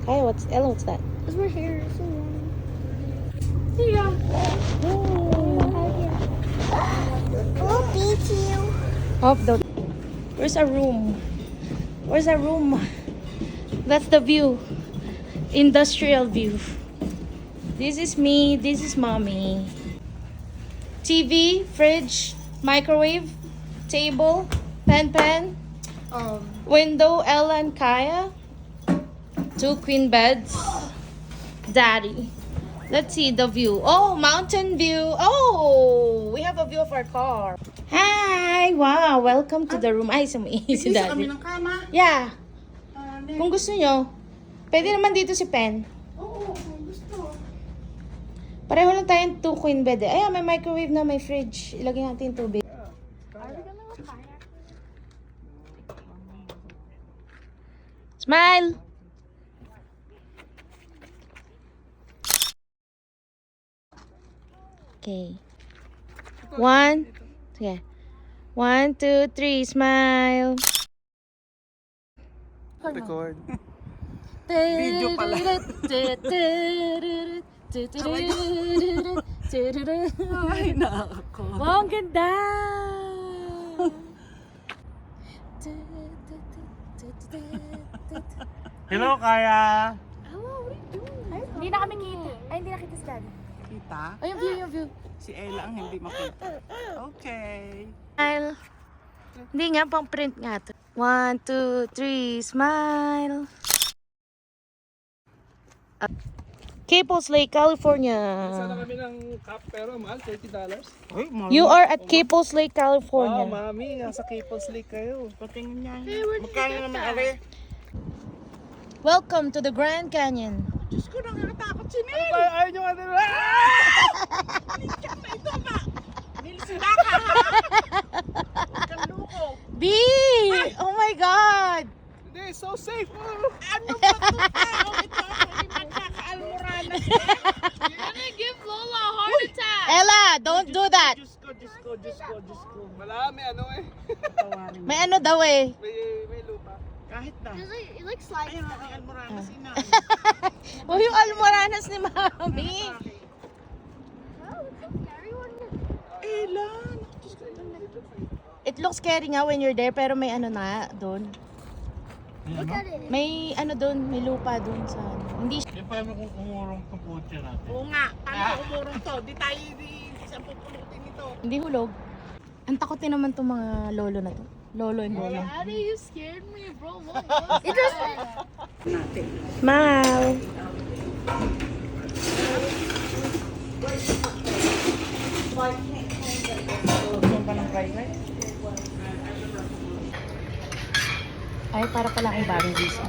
Hi, Ella, what's that? Because we're here. So warm. Here you go. Oh, beat you. Off the. Where's our room? Where's our room? That's the view. Industrial view. This is me. This is mommy. TV, fridge, microwave, table, pen, window, Ella and Kaya. 2 queen beds. Daddy. Let's see the view. Oh, mountain view. Oh, we have a view of our car. Hi! Wow, welcome to the room. Ay, si Daddy. Kami ng kama. Yeah. Kung gusto nyo, pwede naman dito si Pen. Oo, kung gusto. Pareho lang tayong 2 queen bed. Ayan, may microwave na, may fridge. Ilagay natin yung tubig. Smile! Okay. 1, sige. 1, 2, 3, smile. Record. Video pala. Ay, nako. Wow, ang ganda! Hello, Kaya. Hindi na kami kita. Ay, hindi nakita si Daddy. Kita? Ay, yung view. Si Ella ang hindi makita. Okay. Smile. Hindi nga, pang print nga to. 1, 2, 3, smile. Caples Lake, California. Sana kami ng cup pero mahal, $30. Ay, You are at Caples Lake, Wow, California. mami, nasa Caples Lake kayo. patingin niya. Magkano naman, Are? Welcome to the Grand Canyon. Diyos ko, nakakatakot si Nel. Ayaw nyo ano. Nilsila ka, ha? Kaluko. B! Oh my God! Hindi, so safe. Ano ba ito? Ito ako, hindi magkakaalmoranas. You're gonna give Lola a heart attack. Ella, don't do that. Diyos ko, Diyos ko, Diyos ko, Diyos ko. Wala, may ano eh. Tawarin mo. May ano daw eh. May lupa. Kahit na. It like slides Ayun, down. ang almoranas, ina. Oh, yung almoranas ni Mami. Oh, look how scary one is. Ella. It looks scary nga when you're there, pero may ano na doon. Look at it. May ano doon, may lupa doon sa hindi Di pa naman kung umurong itong kotse natin. Oo nga, paano umurong to? Di tayo sa pupulutin nito. hindi hulog. Ang takotin naman tong mga lolo na to. Lolo and lola. Daddy, you scared me, bro. What was that? Natin. Smile. Gusto pa ng fried rice? Ay, para pala kay Barry Visa.